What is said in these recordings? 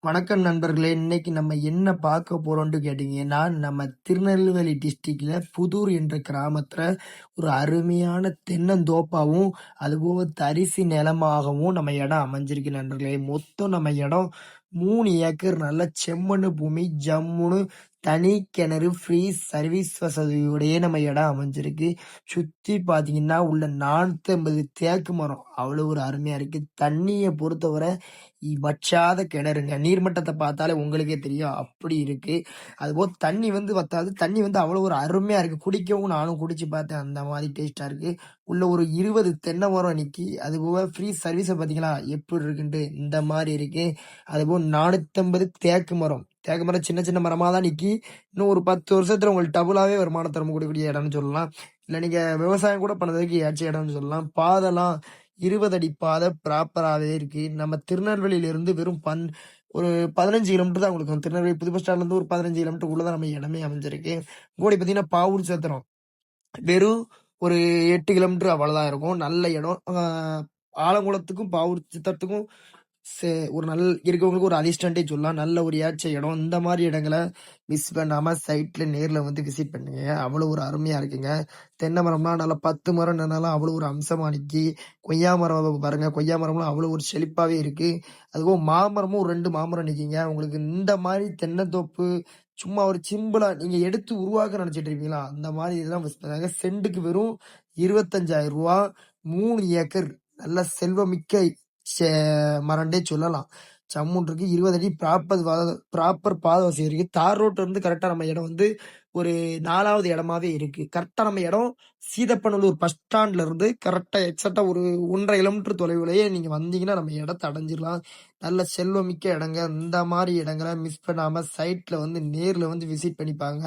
வணக்கம் நண்பர்களே. இன்னைக்கு நம்ம என்ன பார்க்க போறோம்னு கேட்டீங்கன்னா, நம்ம திருநெல்வேலி டிஸ்ட்ரிக்ட்ல புதூர் என்ற கிராமத்துல ஒரு அருமையான தென்னந்தோப்பாவும், அதுபோக தரிசு நிலமாகவும் நம்ம இடம் அமைஞ்சிருக்கு நண்பர்களே. மொத்தம் நம்ம இடம் 3 ஏக்கர் நல்ல செம்மண்ணு பூமி, ஜம்முன்னு தனி கிணறு, ஃப்ரீ சர்வீஸ் வசதியோடயே நம்ம இடம் அமைஞ்சிருக்கு. சுத்தி பார்த்தீங்கன்னா, உள்ள 450 தேக்கு மரம். அவ்வளோ ஒரு அருமையா இருக்கு. தண்ணிய பொறுத்தவரை வற்றாத கிணறுங்க. நீர்மட்டத்த பார்த்தாலே உங்களுக்கே தெரியும். அப்படி இருக்கு. அதுபோக தண்ணி வத்தாது. தண்ணி அவ்வளோ ஒரு அருமையா இருக்கு. குடிக்கவும் நானும் குடிச்சு பார்த்தேன். அந்த மாரி டேஸ்ட்டா இருக்கு. உள்ள ஒரு 20 தென்னை மரம் நிக்கி. அதுபோக ஃப்ரீ சர்வீஸ பார்த்தீங்களா? எப்படி இருக்குன்ட்டு. இந்த மாரி இருக்கு. அதுபோக 450 தேக்கு மரம். தேக்கு மரம் சின்ன சின்ன மரமா தான் நிக்கி. இன்னும் ஒரு 10 வருஷத்துல உங்களுக்கு டபுளாவே வருமானம் தர கூடிய இடம்னு சொல்லலாம். இல்ல நீங்க விவசாயம் கூட பண்ணதுக்கு ஏற்ற இடம்னு சொல்லலாம். பாதைலாம் 20 அடி பாதை ப்ராப்பராவே இருக்கு. நம்ம திருநெல்வேலியிலிருந்து வெறும் ஒரு 15 கிலோமீட்டர் தான் உங்களுக்கு திருநெல்வேலி புது பஸ் ஸ்டாண்ட்லேருந்து ஒரு 15 கிலோமீட்டருக்குள்ள தான் நம்ம இடமே அமைஞ்சிருக்கு. கூடி பார்த்தீங்கன்னா பாவூர் சத்திரம் வெறும் ஒரு 8 கிலோமீட்டர் அவ்வளவுதான் இருக்கும். நல்ல இடம். ஆலங்குளத்துக்கும் பாவூர் சித்தத்துக்கும் ஒரு இருக்கவங்களுக்கு ஒரு அதிர்ஷ்டன்ட்டே சொல்லலாம். நல்ல ஒரு ஏற்ற இடம். இந்த மாதிரி இடங்களை மிஸ் பண்ணாம சைட்ல நேர்ல விசிட் பண்ணுங்க. அவ்வளவு ஒரு அருமையா இருக்குங்க. தென்னை மரம்லாம் நல்லா 10 மரம் நின்னாலும் அவ்வளவு ஒரு அம்சமா நிக்கி. கொய்யா மரம் பாருங்க. கொய்யா மரம்லாம் அவ்வளவு ஒரு செழிப்பாவே இருக்கு. அதுவும் மாமரமும் 2 மாமரம் நிக்குங்க. உங்களுக்கு இந்த மாதிரி தென்னந்தோப்பு சும்மா ஒரு சிம்பிளா நீங்க எடுத்து உருவாக்க நினைச்சிட்டு இருக்கீங்களா? அந்த மாதிரி இதெல்லாம் மிஸ் பண்ணாங்க. சென்ட்டுக்கு வெறும் 25,000 ரூபா, 3 ஏக்கர் நல்ல செல்வமிக்க மரண்டே சொல்லலாம். ஜம்முன் இருக்கு. 20 அடி ப்ராப்பர் பாத வசதி இருக்கு. தார் ரோட்ல இருந்து கரெக்டா நம்ம இடம் ஒரு 4வது இடமாவே இருக்கு. கரெக்டா நம்ம இடம் சீதப்பநல்லூர் பஸ் ஸ்டாண்ட்ல இருந்து கரெக்டா எக்ஸாக்டா ஒரு 1½ கிலோமீட்டர் தொலைவிலேயே நீங்க வந்தீங்கன்னா நம்ம இடத்த அடைஞ்சிடலாம். நல்ல செல்வமிக்க இடங்க. இந்த மாதிரி இடங்களை மிஸ் பண்ணாம சைட்ல நேர்ல விசிட் பண்ணிப்பாங்க.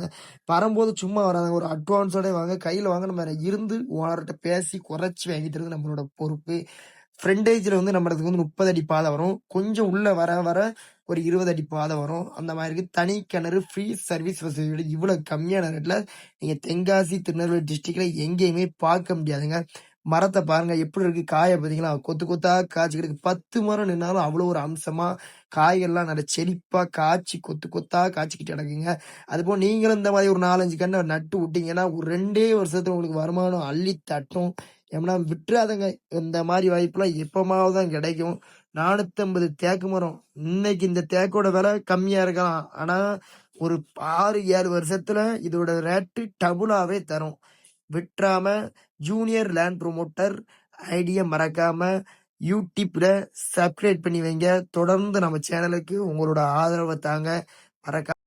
வரும்போது சும்மா வராங்க. ஒரு அட்வான்ஸோட வாங்க. கையில வாங்க. நம்ம இருந்து ஓனர்கிட்ட பேசி குறைச்சி வாங்கி தருது நம்மளோட பொறுப்பு. ஃப்ரண்டேஜ்ல நம்மளுக்கு 30 அடி பாதை வரும். கொஞ்சம் உள்ள வர வர ஒரு 20 அடி பாதை வரும். அந்த மாதிரி இருக்கு. தனி கிணறு, ஃப்ரீ சர்வீஸ் வசதியோட இவ்வளவு கம்மியான ரேட்ல நீங்க தென்காசி, திருநெல்வேலி டிஸ்ட்ரிக்ட்ல எங்கேயுமே பார்க்க முடியாதுங்க. மரத்தை பாருங்க எப்படி இருக்கு. காய பார்த்தீங்களா? கொத்து கொத்தா காய்ச்சி கிடக்கு. 10 மரம் நின்னாலும் அவ்வளவு ஒரு அம்சமா காய்கள்லாம் நல்ல செழிப்பா காய்ச்சி கொத்து கொத்தா காய்ச்சிக்கிட்டு கிடக்குங்க. அதுபோல் நீங்களும் இந்த மாதிரி ஒரு 4, 5 கண்ணை நட்டு விட்டீங்கன்னா ஒரு 2 வருஷத்துல உங்களுக்கு வருமானம் அள்ளி தட்டும். ஏன்னா விட்டுறாதங்க. இந்த மாதிரி வாய்ப்புலாம் எப்பமாவது தான் கிடைக்கும். 450 தேக்கு மரம். இன்னைக்கு இந்த தேக்கோட விலை கம்மியா இருக்கலாம். ஆனா ஒரு 6, 7 வருஷத்துல இதோட ரேட்டு டபுளாவே தரும். விட்டுறாம ஜூனியர் லேண்ட் ப்ரொமோட்டர் ஐடியா மறக்காம யூடியூப்ல சப்ஸ்கிரைப் பண்ணி வைங்க. தொடர்ந்து நம்ம சேனலுக்கு உங்களோட ஆதரவை தாங்க. மறக்காம